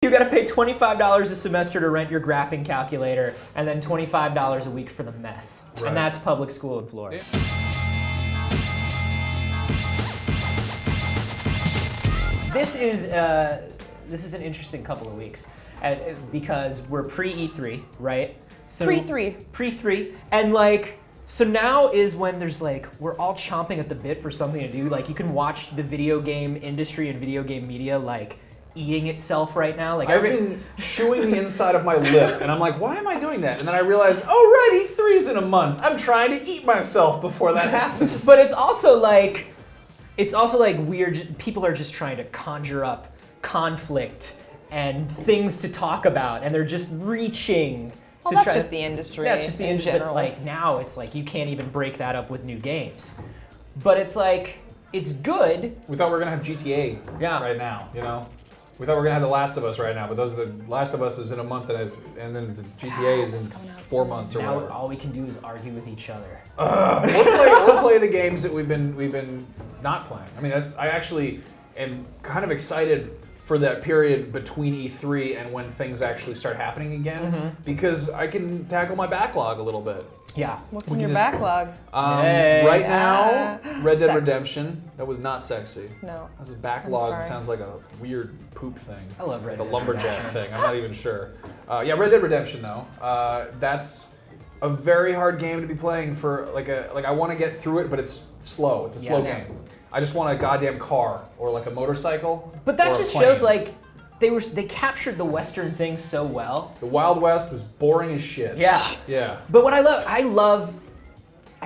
You gotta pay $25 a semester to rent your graphing calculator, and then $25 a week for the meth. Right. And that's public school in Florida. This is an interesting couple of weeks, because we're pre-E3, right? So Pre-3, and like, so now is when there's like, we're all chomping at the bit for something to do. Like, you can watch the video game industry and video game media like eating itself right now. Like, I've been chewing the inside of my lip, and I'm like, why am I doing that? And then I realized, oh right, E3's in a month. I'm trying to eat myself before that happens. But it's also like weird. People are just trying to conjure up conflict and things to talk about, and they're just reaching. Well, that's just the industry. Yeah, it's just the industry. But like now, it's like you can't even break that up with new games. But it's like, it's good. We thought we were gonna have GTA right now, you know? We thought we were gonna have The Last of Us right now, but The Last of Us is in a month, and then the GTA is in 4 months or whatever. Now all we can do is argue with each other. We'll play the games that we've been not playing. I mean, I actually am kind of excited for that period between E3 and when things actually start happening again, because I can tackle my backlog a little bit. Yeah. What's in your backlog? Right now, Red Dead Redemption. That was not sexy. No. That's a backlog. Sounds like a weird poop thing. I love Red Dead. The lumberjack thing. I'm not even sure. Yeah, Red Dead Redemption though. That's a very hard game to be playing for. Like I want to get through it, but it's slow. It's a slow game. I just want a goddamn car or like a motorcycle. But that just shows like they captured the Western thing so well. The Wild West was boring as shit. Yeah. Yeah. But what I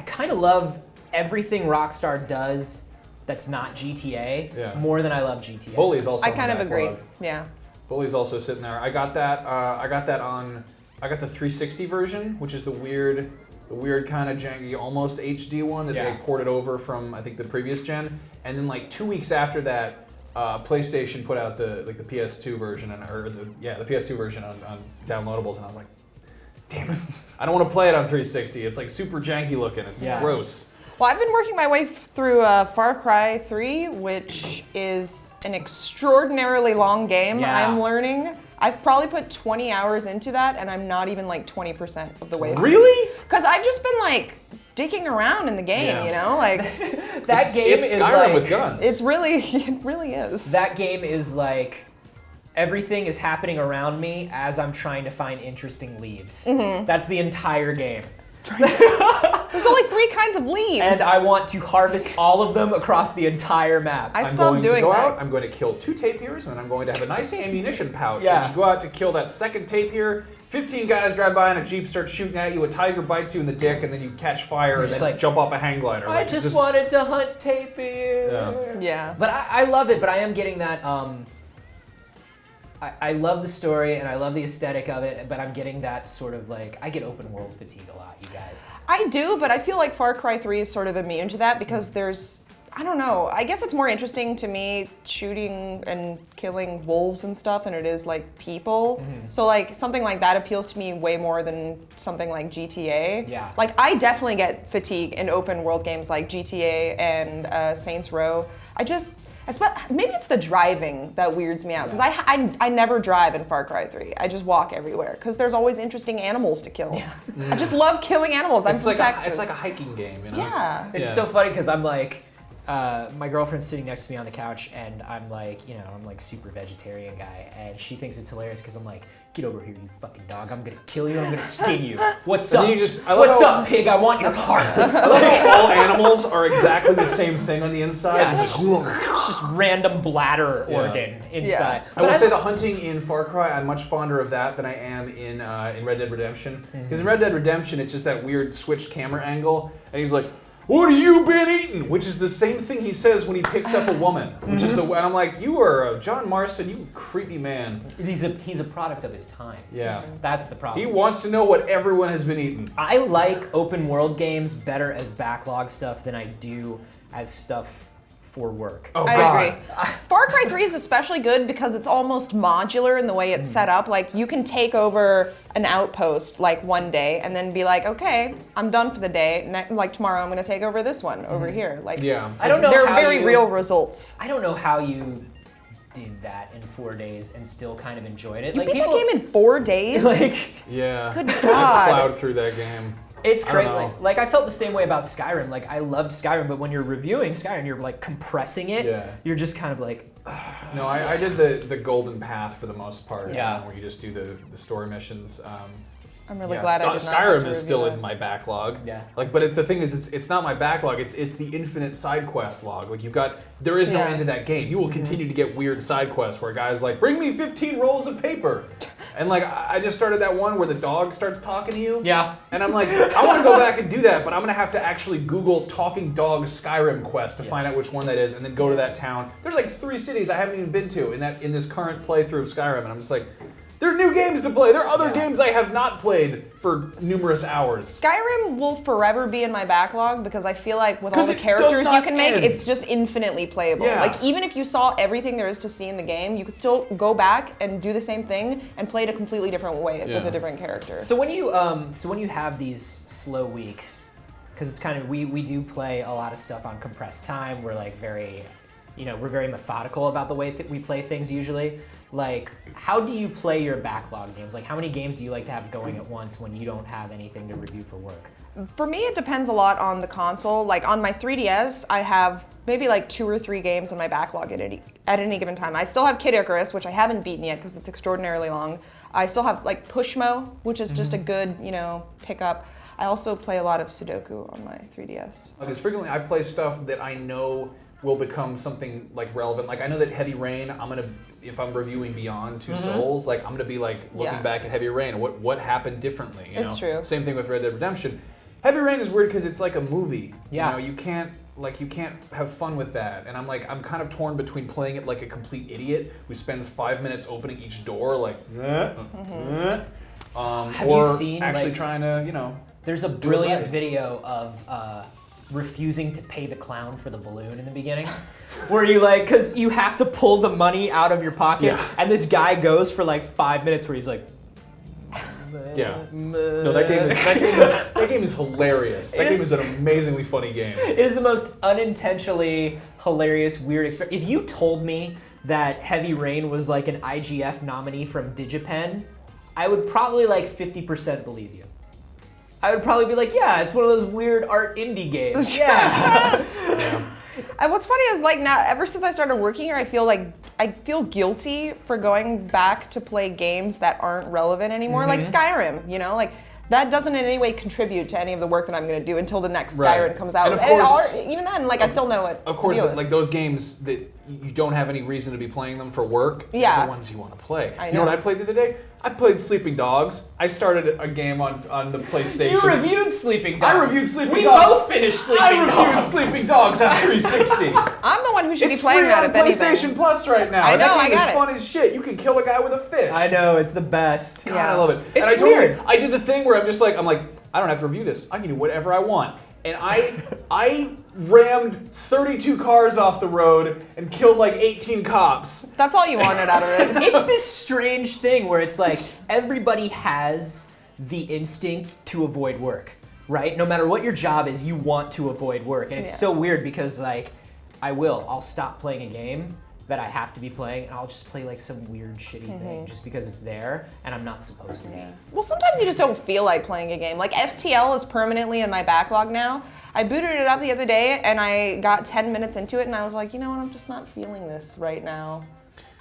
kind of love everything Rockstar does that's not GTA more than I love GTA. Bully's also. I kind of agree. Yeah. Bully's also sitting there. I got that. I got the 360 version, which is the weird kind of janky, almost HD one that they ported over from I think the previous gen. And then like 2 weeks after that, PlayStation put out the PS2 version the PS2 version on downloadables, and I was like, damn it, I don't want to play it on 360. It's like super janky looking. It's gross. Well, I've been working my way through Far Cry 3, which is an extraordinarily long game. Yeah. I'm learning. I've probably put 20 hours into that, and I'm not even like 20% of the way through. Really? Because I've just been like dicking around in the game, you know, like it's Skyrim with guns. It really is. That game is like everything is happening around me as I'm trying to find interesting leaves. That's the entire game. There's only 3 kinds of leaves. And I want to harvest all of them across the entire map. I'm going to go out, I'm going to kill 2 tapirs, and I'm going to have a nice ammunition pouch. Yeah. And you go out to kill that second tapir, 15 guys drive by in a Jeep, start shooting at you, a tiger bites you in the dick, and then you catch fire and then like, jump off a hang glider. I just wanted to hunt tapir. Yeah. But I love it, but I am getting that... I love the story and I love the aesthetic of it, but I'm getting that sort of like, I get open world fatigue a lot, you guys. I do, but I feel like Far Cry 3 is sort of immune to that because there's, I don't know, I guess it's more interesting to me shooting and killing wolves and stuff than it is like people. So like something like that appeals to me way more than something like GTA. Yeah. Like I definitely get fatigue in open world games like GTA and Saints Row. Maybe it's the driving that weirds me out because I never drive in Far Cry 3. I just walk everywhere because there's always interesting animals to kill. Yeah. I just love killing animals. I'm from Texas. It's like a hiking game, you know? Yeah. It's so funny because I'm like, my girlfriend's sitting next to me on the couch and I'm like, you know, I'm like super vegetarian guy and she thinks it's hilarious because I'm like, get over here, you fucking dog. I'm gonna kill you. I'm gonna skin you. What's up? What's up, pig? I want your heart. I love how all animals are exactly the same thing on the inside. Yeah, it's just random bladder organ inside. I will say the hunting in Far Cry, I'm much fonder of that than I am in Red Dead Redemption. Because in Red Dead Redemption, it's just that weird switched camera angle, and he's like, "What have you been eating?" Which is the same thing he says when he picks up a woman. Which is and I'm like, you are John Marston, you creepy man. He's a product of his time. Yeah. That's the problem. He wants to know what everyone has been eating. I like open world games better as backlog stuff than I do as stuff for work. Oh, I God. agree. Far Cry 3 is especially good because it's almost modular in the way it's set up. Like, you can take over an outpost, like, one day and then be like, okay, I'm done for the day. Like, tomorrow I'm going to take over this one over here. Like, I don't know they're how very real results. I don't know how you did that in 4 days and still kind of enjoyed it. You like beat that game in 4 days? Like, yeah. Good I God. plowed through that game. it's great. Like I felt the same way about Skyrim. Like I loved Skyrim, but when you're reviewing Skyrim, you're like compressing it. Yeah. You're just kind of like. No, I did the golden path for the most part. Yeah. Where you just do the story missions. I'm really glad I did not have Skyrim to is still review in my backlog. Yeah. Like, but the thing is, it's not my backlog. It's the infinite side quest log. Like there is no end to that game. You will continue to get weird side quests where a guy's like, bring me 15 rolls of paper. And like I just started that one where the dog starts talking to you. Yeah. And I'm like, I want to go back and do that, but I'm gonna have to actually Google talking dog Skyrim quest to find out which one that is, and then go to that town. There's like 3 cities I haven't even been to in this current playthrough of Skyrim, and I'm just like, there are new games to play. There are other games I have not played for numerous hours. Skyrim will forever be in my backlog because I feel like with all 'Cause the it does characters you not can make, end. it's just infinitely playable. Yeah. Like even if you saw everything there is to see in the game, you could still go back and do the same thing and play it a completely different way with a different character. So when you have these slow weeks, because it's kind of we do play a lot of stuff on compressed time. We're like very, we're very methodical about the way that we play things usually. Like, how do you play your backlog games? Like, how many games do you like to have going at once when you don't have anything to review for work? For me, it depends a lot on the console. Like on my 3DS, I have maybe like 2 or 3 games in my backlog at any given time. I still have Kid Icarus, which I haven't beaten yet because it's extraordinarily long. I still have like Pushmo, which is just a good, pickup. I also play a lot of Sudoku on my 3DS. Because frequently I play stuff that I know will become something like relevant. Like I know that Heavy Rain, if I'm reviewing Beyond Two Souls, like I'm gonna be like looking back at Heavy Rain. What happened differently? It's true. Same thing with Red Dead Redemption. Heavy Rain is weird because it's like a movie. Yeah. You can't have fun with that. And I'm kind of torn between playing it like a complete idiot who spends 5 minutes opening each door, like, Have or you seen, actually like, trying to, There's a brilliant video of refusing to pay the clown for the balloon in the beginning, where you because you have to pull the money out of your pocket, and this guy goes for like 5 minutes where he's like, yeah. No, that game is hilarious. That game is an amazingly funny game. It is the most unintentionally hilarious, weird experience. If you told me that Heavy Rain was like an IGF nominee from DigiPen, I would probably 50% believe you. I would probably be like, yeah, it's one of those weird art indie games. Yeah. And what's funny is now, ever since I started working here, I feel guilty for going back to play games that aren't relevant anymore, like Skyrim. That doesn't in any way contribute to any of the work that I'm going to do until the next Skyrim comes out. And of course, even then, I still know it. Of course, those games that you don't have any reason to be playing them for work, are the ones you want to play. I know. You know what I played the other day? I played Sleeping Dogs. I stared a game on the PlayStation. You reviewed Sleeping Dogs. I reviewed Sleeping We Dogs. both finished Sleeping Dogs. I reviewed Sleeping Dogs on 360. I'm the one who should be It's playing free that on if anything. PlayStation Plus right now. I know, that I game got is it. fun as shit. You can kill a guy with a fish. I know, it's the best. God, I love it. It's and weird. I did the thing where I'm like, I don't have to review this. I can do whatever I want. And I rammed 32 cars off the road and killed 18 cops. That's all you wanted out of it. It's this strange thing where it's everybody has the instinct to avoid work, right? No matter what your job is, you want to avoid work. And it's so weird because I'll stop playing a game that I have to be playing, and I'll just play some weird shitty thing just because it's there and I'm not supposed to be. Well, sometimes you just don't feel like playing a game. FTL is permanently in my backlog now. I booted it up the other day and I got 10 minutes into it and I was like, you know what, I'm just not feeling this right now.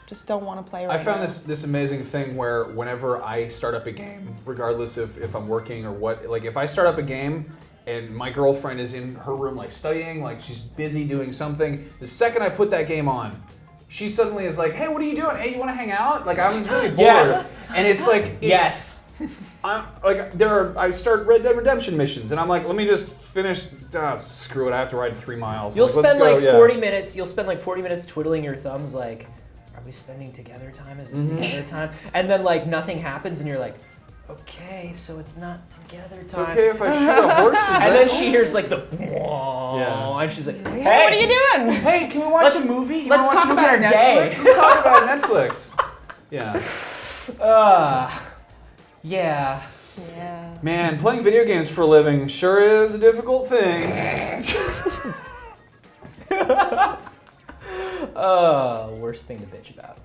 Just don't want to play right now. I found this amazing thing where whenever I start up a game, regardless of if I'm working or what, if I start up a game and my girlfriend is in her room studying, she's busy doing something, the second I put that game on, she suddenly is like, hey, what are you doing? Hey, you want to hang out? I was really bored. Yes. And it's yes. I start Red Dead Redemption missions, and I'm like, let me just finish. Screw it, I have to ride 3 miles. You'll let's spend go, 40 minutes. You'll spend 40 minutes twiddling your thumbs. Are we spending together time? Is this together time? And then nothing happens, and you're like, okay, so it's not together time. It's okay if I shoot a horse. And then she hears the and she's like, hey, what are you doing? Hey, can we watch a movie? You let's wanna watch talk a movie about on our Netflix? day. Let's talk about Netflix. Yeah. Yeah. Yeah. Man, playing video games for a living sure is a difficult thing. Oh, worst thing to bitch about.